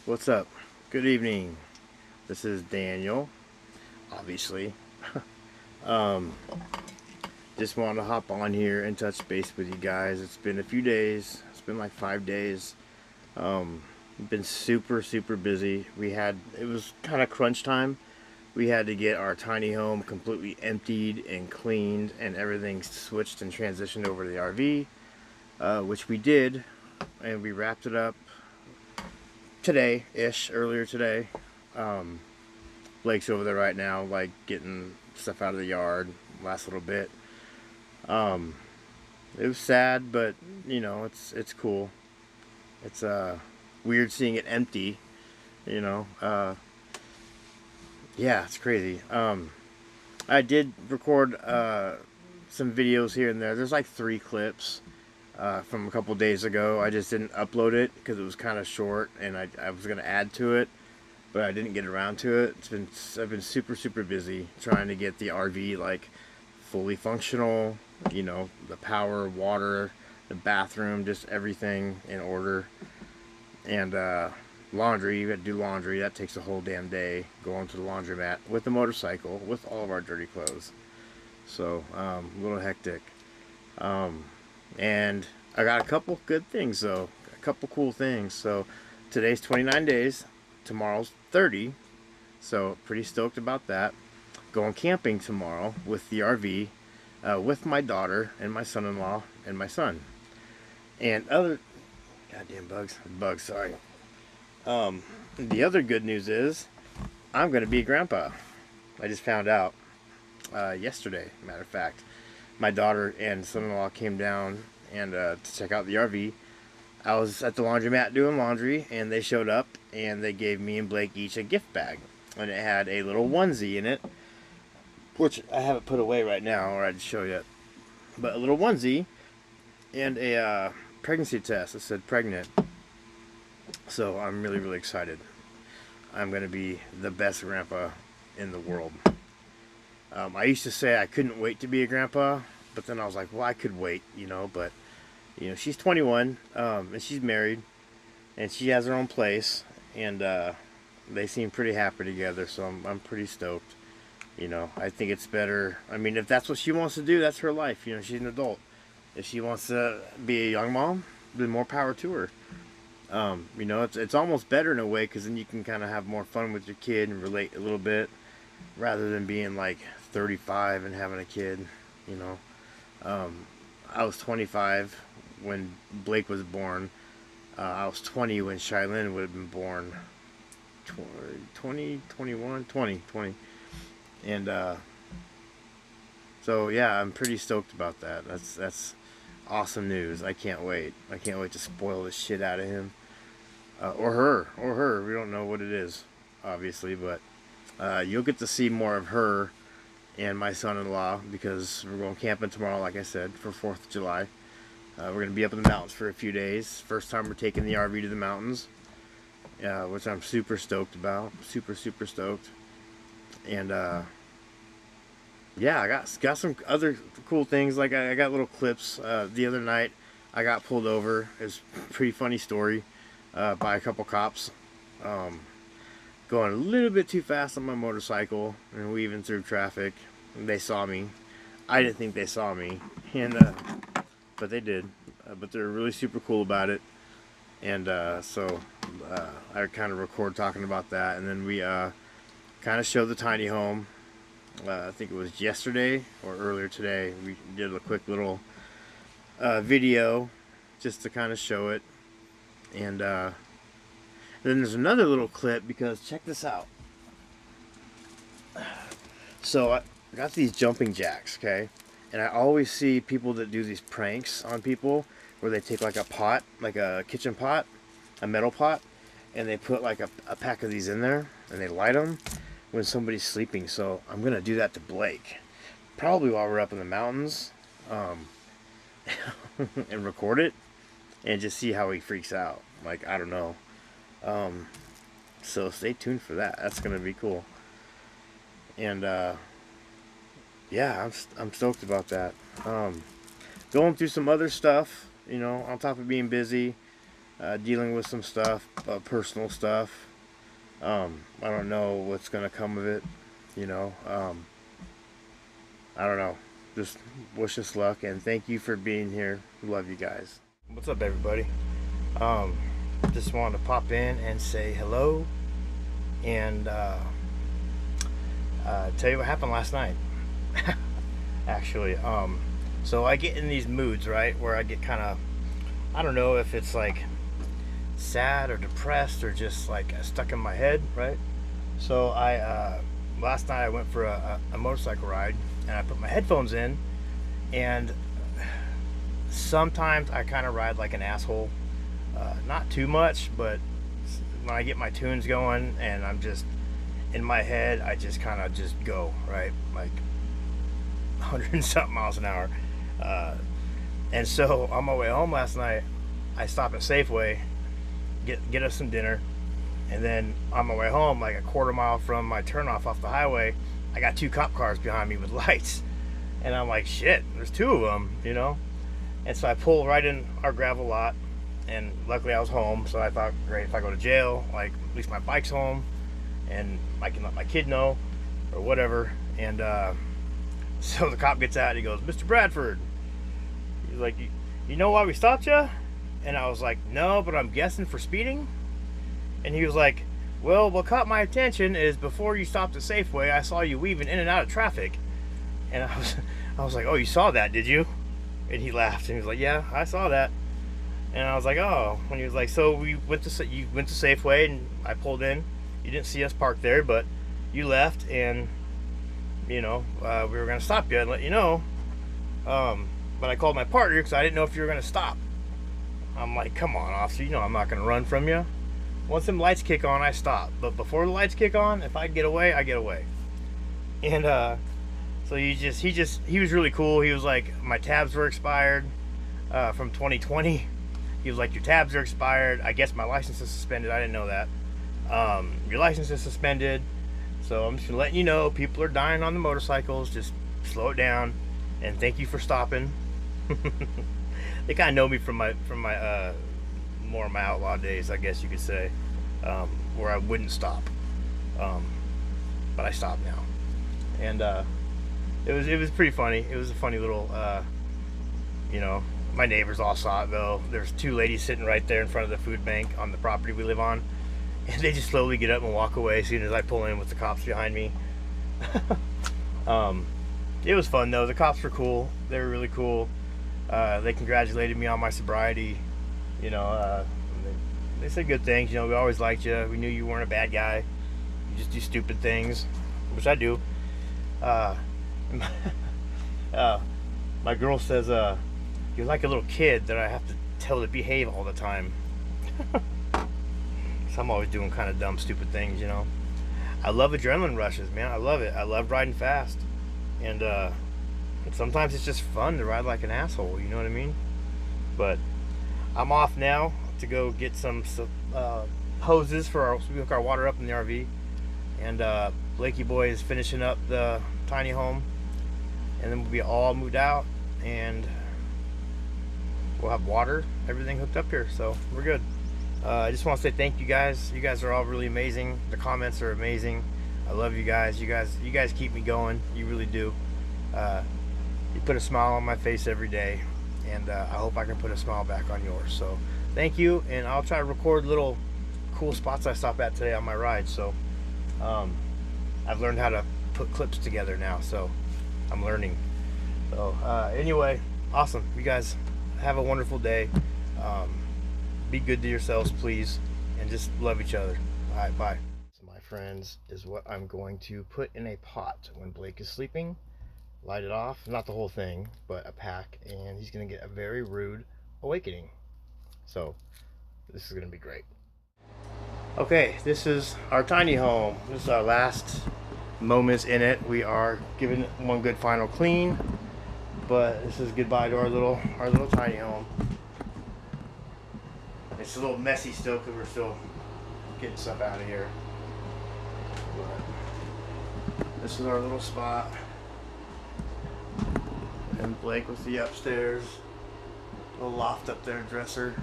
What's up? Good evening. This is Daniel, obviously. um, just wanted to hop on here and touch base with you guys. It's been a few days. It's been like 5 days. Um, been super busy. It was kind of crunch time. We had to get our tiny home completely emptied and cleaned and everything switched and transitioned over to the RV, which we did, and we wrapped it up today-ish, earlier today. Um, Blake's over there right now, like getting stuff out of the yard. Last little bit. Um, it was sad, but it's cool. It's weird seeing it empty. You know, yeah, it's crazy. I did record some videos here and there. There's like 3 clips from a couple days ago. I just didn't upload it because it was kind of short, and I was gonna add to it, but I didn't get around to it. I've been super busy trying to get the RV like fully functional. The power, water, the bathroom, just everything in order. And laundry, you got to do laundry. That takes a whole damn day going to the laundromat with the motorcycle with all of our dirty clothes. So a little hectic. Um, and I got a couple good things though, a couple cool things. So today's 29 days, tomorrow's 30. So pretty stoked about that. Going camping tomorrow with the RV, with my daughter and my son-in-law and my son. And other goddamn bugs. Sorry. The other good news is I'm gonna be a grandpa. I just found out yesterday. Matter of fact, my daughter and son-in-law came down and to check out the RV. I was at the laundromat doing laundry, and they showed up and they gave me and Blake each a gift bag, and it had a little onesie in it, which I haven't put away right now, or I'd show you. But a little onesie and a pregnancy test that said pregnant. So I'm really excited. I'm gonna be the best grandpa in the world. I used to say I couldn't wait to be a grandpa, but then I was like, well, I could wait, But she's 21, and she's married, and she has her own place, and they seem pretty happy together. So I'm pretty stoked. I think it's better. I mean, if that's what she wants to do, that's her life. She's an adult. If she wants to be a young mom, then more power to her. It's almost better in a way because then you can kind of have more fun with your kid and relate a little bit, rather than being like 35 and having a kid. You know, I was 25 when Blake was born. I was 20 when Shylin would have been born. 20, 21, 20, 20. And so yeah, I'm pretty stoked about that. That's awesome news. I can't wait. I can't wait to spoil the shit out of him, or her. We don't know what it is, obviously, but you'll get to see more of her and my son-in-law because we're going camping tomorrow, like I said, for 4th of July. We're going to be up in the mountains for a few days. First time we're taking the RV to the mountains, which I'm super stoked about. Super stoked. And yeah, I got some other cool things. Like I got little clips. The other night, I got pulled over. It's a pretty funny story by a couple cops. Going a little bit too fast on my motorcycle and weaving through traffic. They saw me. I didn't think they saw me, and but they did. But they're really super cool about it. And so I kind of record talking about that, and then we kind of show the tiny home. I think it was yesterday or earlier today. We did a quick little video just to kind of show it. And then there's another little clip because check this out. So I got these jumping jacks, okay? And I always see people that do these pranks on people where they take like a pot, like a kitchen pot, a metal pot, and they put like a pack of these in there and they light them when somebody's sleeping. So I'm gonna do that to Blake, probably while we're up in the mountains, and record it and just see how he freaks out. Like, I don't know. So stay tuned for that. That's gonna be cool. And yeah, I'm stoked about that. Going through some other stuff, on top of being busy. dealing with some stuff, personal stuff. I don't know what's gonna come of it, you know. I don't know. Just wish us luck and thank you for being here. Love you guys. What's up, everybody? Um, just wanted to pop in and say hello and tell you what happened last night. Actually, so I get in these moods, right, where I get kind of, I don't know if it's like sad or depressed or just like stuck in my head, right? So I last night I went for a motorcycle ride and I put my headphones in, and sometimes I kind of ride like an asshole. Not too much, but when I get my tunes going and I'm just in my head, I just kind of just go, right? Like 100 and something miles an hour. And so on my way home last night, I stopped at Safeway, get us some dinner, and then on my way home, like a quarter mile from my turnoff off the highway, I got 2 cop cars behind me with lights. And I'm like, shit, there's 2 of them, you know? And so I pull right in our gravel lot, and luckily I was home, so I thought, great, if I go to jail, like, at least my bike's home, and I can let my kid know, or whatever. And so the cop gets out, and he goes, Mr. Bradford. He's like, you know why we stopped you? And I was like, no, but I'm guessing for speeding. And he was like, well, what caught my attention is before you stopped at Safeway, I saw you weaving in and out of traffic. And I was like, oh, you saw that, did you? And he laughed, and he was like, yeah, I saw that. And I was like, oh. And he was like, so you went to Safeway, and I pulled in. You didn't see us parked there, but you left, and you know, we were gonna stop you and let you know. But I called my partner because I didn't know if you were gonna stop. I'm like, come on, officer, you know I'm not gonna run from you. Once them lights kick on, I stop. But before the lights kick on, if I get away, I get away. And so he was really cool. He was like, my tabs were expired from 2020. He was like, your tabs are expired. I guess my license is suspended. I didn't know that. Your license is suspended. So I'm just letting you know, people are dying on the motorcycles. Just slow it down. And thank you for stopping. They kind of know me from my more of my outlaw days, I guess you could say, where I wouldn't stop. But I stopped now. And it was pretty funny. It was a funny little, you know, my neighbors all saw it though. There's 2 ladies sitting right there in front of the food bank on the property we live on. And they just slowly get up and walk away as soon as I pull in with the cops behind me. It was fun though. The cops were cool. They were really cool. They congratulated me on my sobriety. You know, they said good things. You know, we always liked you. We knew you weren't a bad guy. You just do stupid things, which I do. My girl says, you're like a little kid that I have to tell to behave all the time. So I'm always doing kind of dumb, stupid things, you know. I love adrenaline rushes, man. I love it. I love riding fast. And sometimes it's just fun to ride like an asshole, you know what I mean? But I'm off now to go get some hoses so we hook our water up in the RV. And Blakey boy is finishing up the tiny home. And then we'll be all moved out. And we'll have water, everything hooked up here. So we're good. I just want to say thank you guys. You guys are all really amazing. The comments are amazing. I love you guys. You guys keep me going. You really do. You put a smile on my face every day, and I hope I can put a smile back on yours. So thank you, and I'll try to record little cool spots I stop at today on my ride. So I've learned how to put clips together now, so I'm learning. So anyway, awesome. You guys have a wonderful day. Be good to yourselves, please, and just love each other. All right, bye. So my friends, is what I'm going to put in a pot when Blake is sleeping. Light it off, not the whole thing, but a pack, and he's going to get a very rude awakening. So this is going to be great. Okay, this is our tiny home. This is our last moments in it. We are giving it one good final clean, but this is goodbye to our little tiny home. It's a little messy still because we're still getting stuff out of here. But this is our little spot. And Blake with the upstairs. Little loft up there, dresser.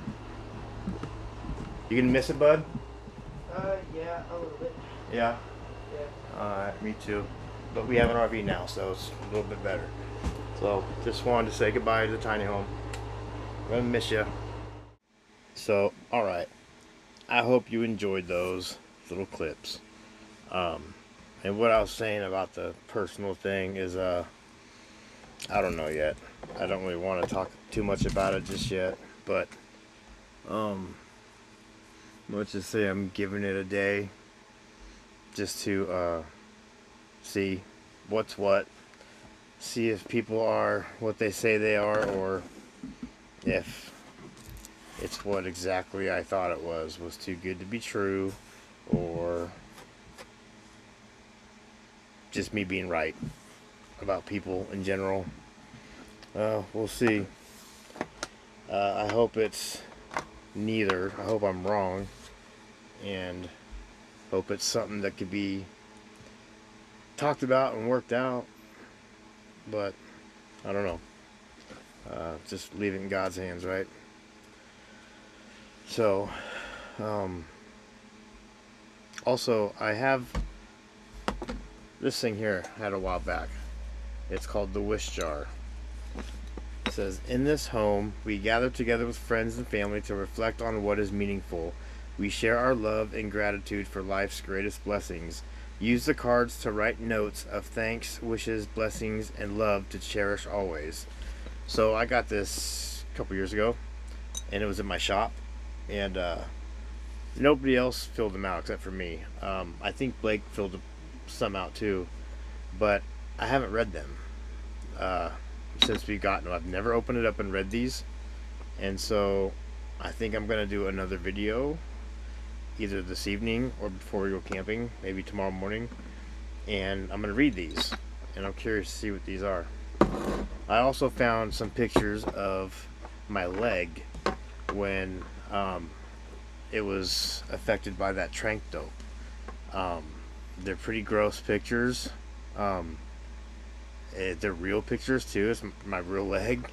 You gonna miss it, bud? Yeah, a little bit. Yeah. Yeah. Alright, me too. But we have an RV now, so it's a little bit better. So, just wanted to say goodbye to the tiny home. Gonna miss you. So, alright. I hope you enjoyed those little clips. And what I was saying about the personal thing is, I don't know yet. I don't really want to talk too much about it just yet. But, let's just say I'm giving it a day just to, see what's what. See if people are what they say they are, or if it's what exactly I thought it was too good to be true, or just me being right about people in general. We'll see. I hope it's neither. I hope I'm wrong, and hope it's something that could be talked about and worked out. But I don't know. Just leave it in God's hands, right? So, also, I have this thing here I had a while back. It's called the Wish Jar. It says, in this home, we gather together with friends and family to reflect on what is meaningful. We share our love and gratitude for life's greatest blessings. Use the cards to write notes of thanks, wishes, blessings, and love to cherish always. So I got this a couple years ago, and it was in my shop, and nobody else filled them out except for me. I think Blake filled some out too, but I haven't read them since we got them. I've never opened it up and read these, and so I think I'm gonna do another video either this evening or before we go camping, maybe tomorrow morning, and I'm gonna read these, and I'm curious to see what these are. I also found some pictures of my leg when it was affected by that trank dope. They're pretty gross pictures. They're real pictures too. It's my real leg.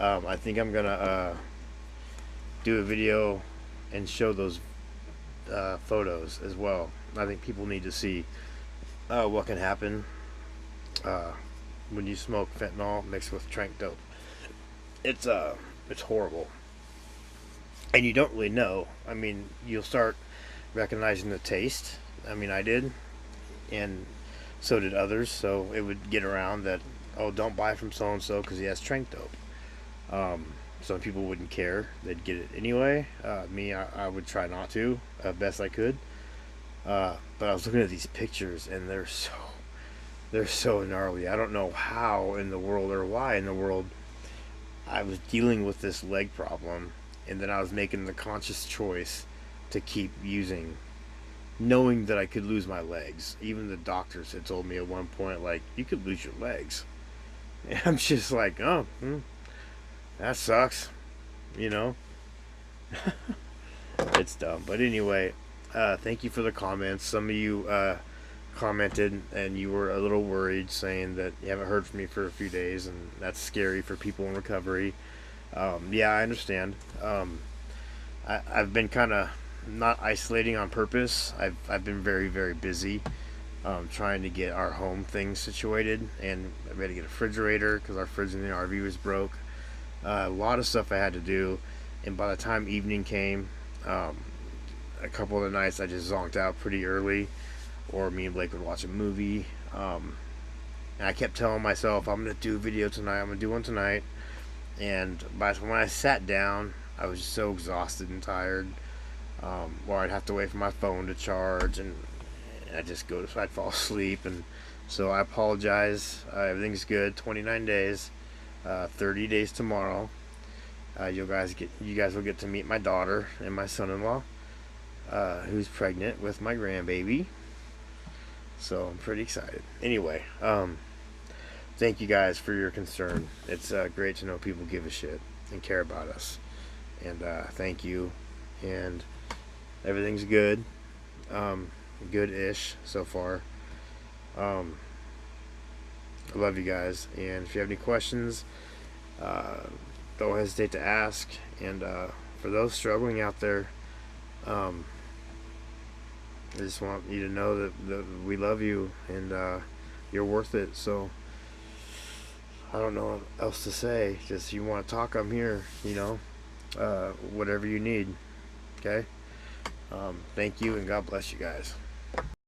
I think I'm gonna do a video and show those photos as well. I think people need to see what can happen when you smoke fentanyl mixed with trank dope. It's horrible, and you don't really know. I mean, you'll start recognizing the taste. I mean, I did, and so did others. So it would get around that, oh, don't buy from so and so because he has trank dope. Some people wouldn't care; they'd get it anyway. Me, I would try not to, best I could. But I was looking at these pictures, and they're so gnarly. I don't know how in the world or why in the world I was dealing with this leg problem, and then I was making the conscious choice to keep using, knowing that I could lose my legs. Even the doctors had told me at one point, like, you could lose your legs. And I'm just like, oh, that sucks, you know? It's dumb. But anyway, thank you for the comments. Some of you commented and you were a little worried, saying that you haven't heard from me for a few days, and that's scary for people in recovery. Yeah, I understand. I've been kind of not isolating on purpose. I've been very, very busy trying to get our home things situated, and I had to get a refrigerator because our fridge in the RV was broke. A lot of stuff I had to do, and by the time evening came, a couple of the nights I just zonked out pretty early, or me and Blake would watch a movie. And I kept telling myself, I'm gonna do a video tonight. I'm gonna do one tonight. And when I sat down, I was just so exhausted and tired. Or I'd have to wait for my phone to charge, and I'd just I'd fall asleep. And so I apologize. Everything's good. 29 days, 30 days tomorrow. You guys will get to meet my daughter and my son-in-law, who's pregnant with my grandbaby. So I'm pretty excited. Anyway, thank you guys for your concern. It's great to know people give a shit and care about us. And thank you. And everything's good. Good-ish so far. I love you guys. And if you have any questions, don't hesitate to ask. And for those struggling out there, I just want you to know that we love you, and you're worth it. So I don't know what else to say. Just you want to talk, I'm here. Whatever you need. Okay. Thank you, and God bless you guys.